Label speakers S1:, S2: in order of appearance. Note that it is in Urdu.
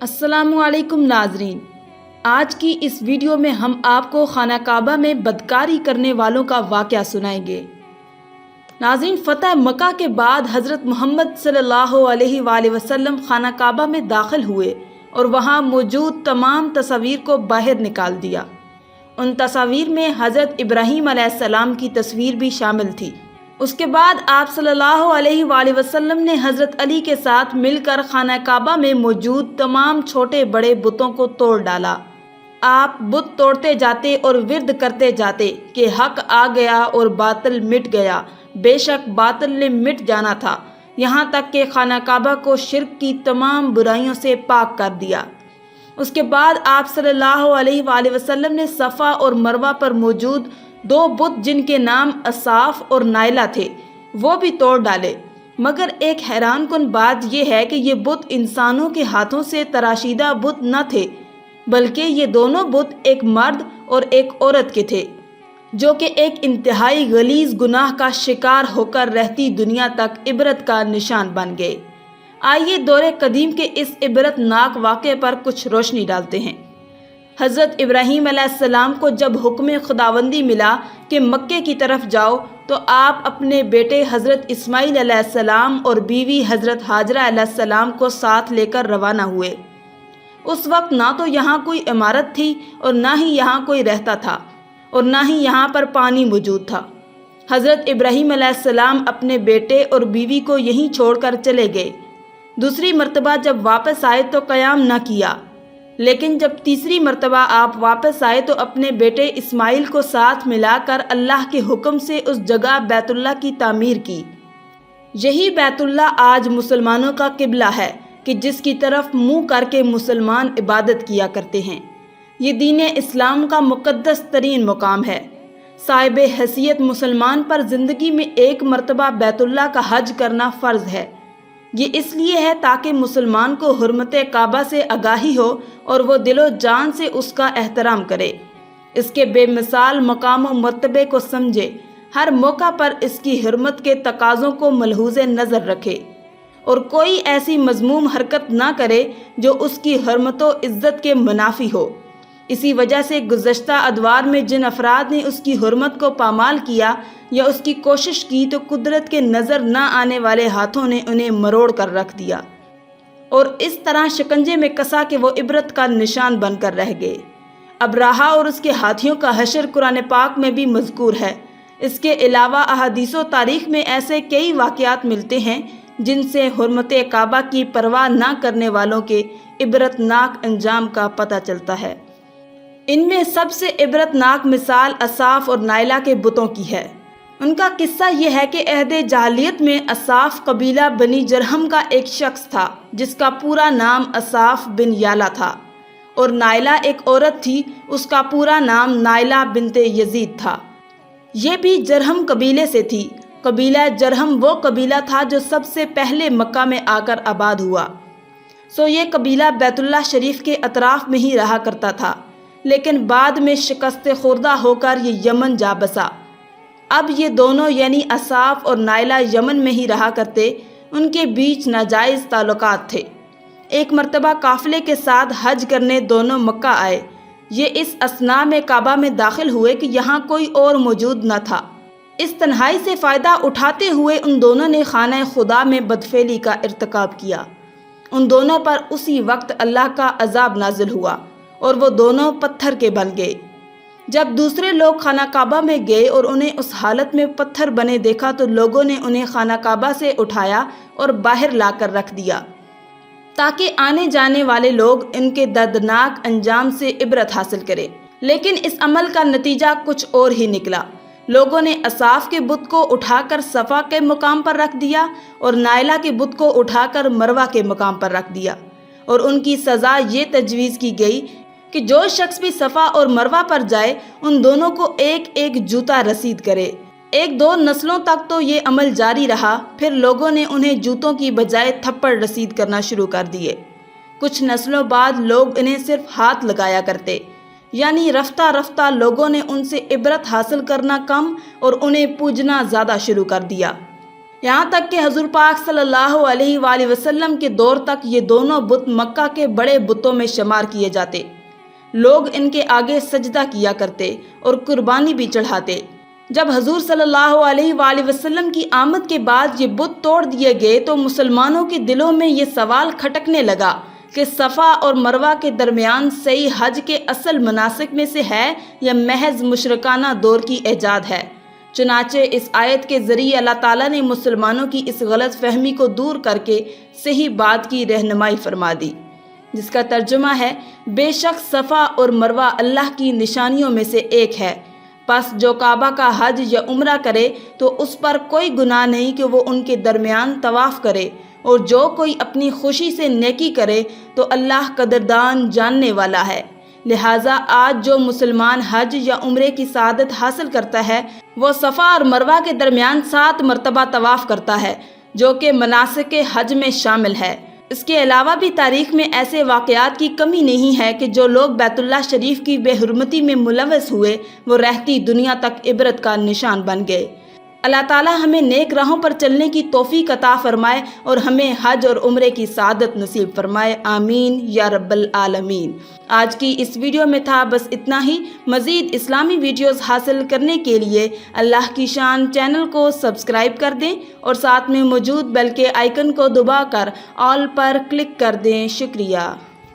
S1: السلام علیکم ناظرین، آج کی اس ویڈیو میں ہم آپ کو خانہ کعبہ میں بدکاری کرنے والوں کا واقعہ سنائیں گے۔ ناظرین، فتح مکہ کے بعد حضرت محمد صلی اللہ علیہ وآلہ وسلم خانہ کعبہ میں داخل ہوئے اور وہاں موجود تمام تصاویر کو باہر نکال دیا۔ ان تصاویر میں حضرت ابراہیم علیہ السلام کی تصویر بھی شامل تھی۔ اس کے بعد آپ صلی اللہ علیہ وآلہ وسلم نے حضرت علی کے ساتھ مل کر خانہ کعبہ میں موجود تمام چھوٹے بڑے بتوں کو توڑ ڈالا۔ آپ بت توڑتے جاتے اور ورد کرتے جاتے کہ حق آ گیا اور باطل مٹ گیا، بے شک باطل نے مٹ جانا تھا، یہاں تک کہ خانہ کعبہ کو شرک کی تمام برائیوں سے پاک کر دیا۔ اس کے بعد آپ صلی اللہ علیہ وآلہ وسلم نے صفا اور مروہ پر موجود دو بت جن کے نام اصاف اور نائلہ تھے وہ بھی توڑ ڈالے، مگر ایک حیران کن بات یہ ہے کہ یہ بت انسانوں کے ہاتھوں سے تراشیدہ بت نہ تھے، بلکہ یہ دونوں بت ایک مرد اور ایک عورت کے تھے، جو کہ ایک انتہائی غلیظ گناہ کا شکار ہو کر رہتی دنیا تک عبرت کا نشان بن گئے۔ آئیے دور قدیم کے اس عبرت ناک واقعے پر کچھ روشنی ڈالتے ہیں۔ حضرت ابراہیم علیہ السلام کو جب حکم خداوندی ملا کہ مکے کی طرف جاؤ تو آپ اپنے بیٹے حضرت اسماعیل علیہ السلام اور بیوی حضرت ہاجرہ علیہ السلام کو ساتھ لے کر روانہ ہوئے۔ اس وقت نہ تو یہاں کوئی عمارت تھی اور نہ ہی یہاں کوئی رہتا تھا اور نہ ہی یہاں پر پانی موجود تھا۔ حضرت ابراہیم علیہ السلام اپنے بیٹے اور بیوی کو یہیں چھوڑ کر چلے گئے۔ دوسری مرتبہ جب واپس آئے تو قیام نہ کیا، لیکن جب تیسری مرتبہ آپ واپس آئے تو اپنے بیٹے اسماعیل کو ساتھ ملا کر اللہ کے حکم سے اس جگہ بیت اللہ کی تعمیر کی۔ یہی بیت اللہ آج مسلمانوں کا قبلہ ہے کہ جس کی طرف منہ کر کے مسلمان عبادت کیا کرتے ہیں۔ یہ دین اسلام کا مقدس ترین مقام ہے۔ صاحب حیثیت مسلمان پر زندگی میں ایک مرتبہ بیت اللہ کا حج کرنا فرض ہے۔ یہ اس لیے ہے تاکہ مسلمان کو حرمت کعبہ سے آگاہی ہو اور وہ دل و جان سے اس کا احترام کرے، اس کے بے مثال مقام و مرتبے کو سمجھے، ہر موقع پر اس کی حرمت کے تقاضوں کو ملحوظ نظر رکھے اور کوئی ایسی مذموم حرکت نہ کرے جو اس کی حرمت و عزت کے منافی ہو۔ اسی وجہ سے گزشتہ ادوار میں جن افراد نے اس کی حرمت کو پامال کیا یا اس کی کوشش کی تو قدرت کے نظر نہ آنے والے ہاتھوں نے انہیں مروڑ کر رکھ دیا اور اس طرح شکنجے میں کسا کہ وہ عبرت کا نشان بن کر رہ گئے۔ ابراہہ اور اس کے ہاتھیوں کا حشر قرآن پاک میں بھی مذکور ہے۔ اس کے علاوہ احادیث و تاریخ میں ایسے کئی واقعات ملتے ہیں جن سے حرمت کعبہ کی پرواہ نہ کرنے والوں کے عبرت ناک انجام کا پتہ چلتا ہے۔ ان میں سب سے عبرت ناک مثال اصاف اور نائلہ کے بتوں کی ہے۔ ان کا قصہ یہ ہے کہ عہد جاہلیت میں اصاف قبیلہ بنی جرہم کا ایک شخص تھا جس کا پورا نام اصاف بن یالا تھا، اور نائلہ ایک عورت تھی، اس کا پورا نام نائلہ بنت یزید تھا۔ یہ بھی جرہم قبیلے سے تھی۔ قبیلہ جرہم وہ قبیلہ تھا جو سب سے پہلے مکہ میں آ کر آباد ہوا، سو یہ قبیلہ بیت اللہ شریف کے اطراف میں ہی رہا کرتا تھا، لیکن بعد میں شکست خوردہ ہو کر یہ یمن جا بسا۔ اب یہ دونوں یعنی اصاف اور نائلہ یمن میں ہی رہا کرتے، ان کے بیچ ناجائز تعلقات تھے۔ ایک مرتبہ قافلے کے ساتھ حج کرنے دونوں مکہ آئے۔ یہ اس اثناء میں کعبہ میں داخل ہوئے کہ یہاں کوئی اور موجود نہ تھا۔ اس تنہائی سے فائدہ اٹھاتے ہوئے ان دونوں نے خانہ خدا میں بدفعلی کا ارتکاب کیا۔ ان دونوں پر اسی وقت اللہ کا عذاب نازل ہوا اور وہ دونوں پتھر کے بن گئے۔ جب دوسرے لوگ خانہ کعبہ میں گئے اور انہیں اس حالت میں پتھر بنے دیکھا تو لوگوں نے انہیں خانہ کعبہ سے اٹھایا اور باہر لا کر رکھ دیا تاکہ آنے جانے والے لوگ ان کے دردناک انجام سے عبرت حاصل کریں، لیکن اس عمل کا نتیجہ کچھ اور ہی نکلا۔ لوگوں نے اصاف کے بت کو اٹھا کر صفا کے مقام پر رکھ دیا اور نائلہ کے بت کو اٹھا کر مروہ کے مقام پر رکھ دیا، اور ان کی سزا یہ تجویز کی گئی کہ جو شخص بھی صفا اور مروہ پر جائے ان دونوں کو ایک ایک جوتا رسید کرے۔ ایک دو نسلوں تک تو یہ عمل جاری رہا، پھر لوگوں نے انہیں جوتوں کی بجائے تھپڑ رسید کرنا شروع کر دیے۔ کچھ نسلوں بعد لوگ انہیں صرف ہاتھ لگایا کرتے، یعنی رفتہ رفتہ لوگوں نے ان سے عبرت حاصل کرنا کم اور انہیں پوجنا زیادہ شروع کر دیا۔ یہاں تک کہ حضور پاک صلی اللہ علیہ وآلہ وسلم کے دور تک یہ دونوں بت مکہ کے بڑے بتوں میں شمار کیے جاتے۔ لوگ ان کے آگے سجدہ کیا کرتے اور قربانی بھی چڑھاتے۔ جب حضور صلی اللہ علیہ وآلہ وسلم کی آمد کے بعد یہ بت توڑ دیے گئے تو مسلمانوں کے دلوں میں یہ سوال کھٹکنے لگا کہ صفا اور مروہ کے درمیان صحیح حج کے اصل مناسک میں سے ہے یا محض مشرکانہ دور کی ایجاد ہے۔ چنانچہ اس آیت کے ذریعے اللہ تعالیٰ نے مسلمانوں کی اس غلط فہمی کو دور کر کے صحیح بات کی رہنمائی فرما دی، جس کا ترجمہ ہے بے شک صفا اور مروہ اللہ کی نشانیوں میں سے ایک ہے، پس جو کعبہ کا حج یا عمرہ کرے تو اس پر کوئی گناہ نہیں کہ وہ ان کے درمیان طواف کرے، اور جو کوئی اپنی خوشی سے نیکی کرے تو اللہ قدردان جاننے والا ہے۔ لہٰذا آج جو مسلمان حج یا عمرے کی سعادت حاصل کرتا ہے وہ صفا اور مروہ کے درمیان 7 مرتبہ طواف کرتا ہے، جو کہ مناسک حج میں شامل ہے۔ اس کے علاوہ بھی تاریخ میں ایسے واقعات کی کمی نہیں ہے کہ جو لوگ بیت اللہ شریف کی بے حرمتی میں ملوث ہوئے وہ رہتی دنیا تک عبرت کا نشان بن گئے۔ اللہ تعالی ہمیں نیک راہوں پر چلنے کی توفیق عطا فرمائے اور ہمیں حج اور عمرے کی سعادت نصیب فرمائے، آمین یا رب العالمین۔ آج کی اس ویڈیو میں تھا بس اتنا ہی۔ مزید اسلامی ویڈیوز حاصل کرنے کے لیے اللہ کی شان چینل کو سبسکرائب کر دیں اور ساتھ میں موجود بیل کے آئیکن کو دبا کر آل پر کلک کر دیں۔ شکریہ۔